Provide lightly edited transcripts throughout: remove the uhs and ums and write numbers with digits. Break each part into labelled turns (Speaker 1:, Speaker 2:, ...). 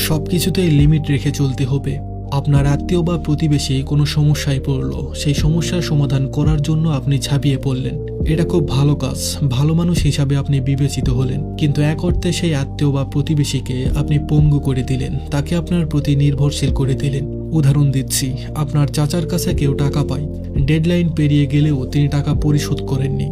Speaker 1: সবকিছুতেই লিমিট রেখে চলতে হবে। আপনার আত্মীয় বা প্রতিবেশী কোনো সমস্যায় পড়লো, সেই সমস্যার সমাধান করার জন্য আপনি ঝাঁপিয়ে পড়লেন। এটা খুব ভালো কাজ, ভালো মানুষ হিসাবে আপনি বিবেচিত হলেন। কিন্তু এক অর্থে সেই আত্মীয় বা প্রতিবেশীকে আপনি পঙ্গু করে দিলেন, তাকে আপনার প্রতি নির্ভরশীল করে দিলেন। উদাহরণ দিচ্ছি, আপনার চাচার কাছে কেউ টাকা পায়, ডেডলাইন পেরিয়ে গেলেও তিনি টাকা পরিশোধ করেননি।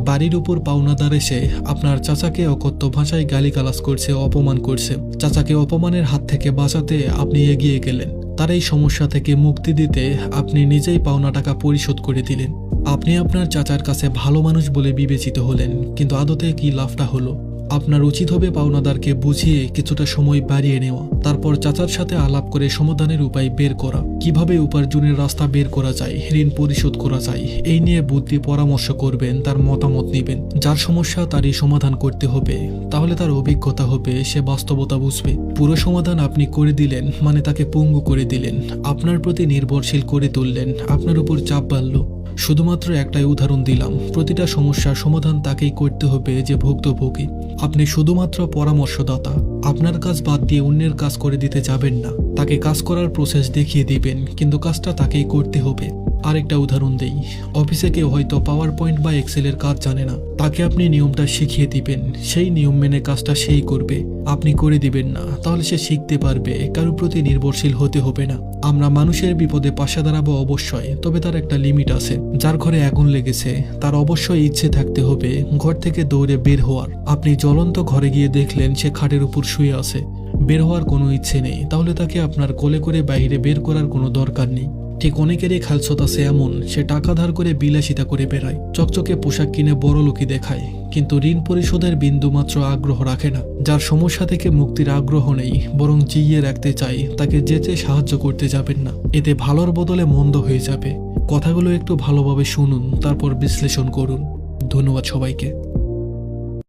Speaker 1: বাড়ির উপর পাওনাদার এসে আপনার চাচাকে অকথ্য ভাষায় গালিগালাজ করছে, অপমান করছে। চাচাকে অপমানের হাত থেকে বাঁচাতে আপনি এগিয়ে গেলেন। তার এই সমস্যা থেকে মুক্তি দিতে আপনি নিজেই পাওনা টাকা পরিশোধ করে দিলেন। আপনি আপনার চাচার কাছে ভালো মানুষ বলে বিবেচিত হলেন, কিন্তু আদতে কি লাভটা হলো? আপনার উচিত হবে পাওনাদারকে বুঝিয়ে কিছুটা সময় বাড়িয়ে নেওয়া, তারপর চাচার সাথে আলাপ করে সমাধানের উপায় বের করা। কিভাবে উপার্জনের রাস্তা বের করা যায়, ঋণ পরিশোধ করা যায়, এই নিয়ে বুদ্ধি পরামর্শ করবেন, তার মতামত নেবেন। যার সমস্যা তারই সমাধান করতে হবে, তাহলে তার অভিজ্ঞতা হবে, সে বাস্তবতা বুঝবে। পুরো সমাধান আপনি করে দিলেন মানে তাকে পঙ্গু করে দিলেন, আপনার প্রতি নির্ভরশীল করে তুললেন, আপনার উপর চাপ বাড়ল। শুধুমাত্র একটাই উদাহরণ দিলাম, প্রতিটা সমস্যার সমাধান তাকেই করতে হবে যে ভুক্তভোগী। আপনি শুধুমাত্র পরামর্শদাতা, আপনার কাজ বাদ দিয়ে অন্যের কাজ করে দিতে যাবেন না। তাকে কাজ করার প্রসেস দেখিয়ে দিবেন, কিন্তু কাজটা তাকেই করতে হবে। আরেকটা উদাহরণ দেই, অফিসে কেউ হয়তো পাওয়ার পয়েন্ট বা এক্সেলের কাজ জানে না, তাকে আপনি নিয়মটা শিখিয়ে দিবেন, সেই নিয়ম মেনে কাজটা সেই করবে। আপনি করে দিবেন না, তাহলে সে শিখতে পারবে, কারোর প্রতি নির্ভরশীল হতে হবে না। আমরা মানুষের বিপদে পাশে দাঁড়াবো অবশ্যই, তবে তার একটা লিমিট আছে। যার ঘরে আগুন লেগেছে তার অবশ্যই ইচ্ছে থাকতে হবে ঘর থেকে দৌড়ে বের হওয়ার। আপনি জ্বলন্ত ঘরে গিয়ে দেখলেন সে খাটের উপর শুয়ে আছে, বের হওয়ার কোনো ইচ্ছে নেই, তাহলে তাকে আপনার কোলে করে বাইরে বের করার কোনো দরকার নেই। ঠিক অনেকেরই খালসত আছে এমন, সে টাকা ধার করে বিলাসিতা করে বেড়ায়, চকচকে পোশাক কিনে বড়লোকি দেখায়, কিন্তু ঋণ পরিশোধের বিন্দুমাত্র আগ্রহ রাখে না। যার সমস্যা থেকে মুক্তির আগ্রহ নেই, বরং জিইয়ে রাখতে চাই, তাকে যেচে সাহায্য করতে যাবেন না, এতে ভালোর বদলে মন্দ হয়ে যাবে। কথাগুলো একটু ভালোভাবে শুনুন, তারপর বিশ্লেষণ করুন। ধন্যবাদ সবাইকে।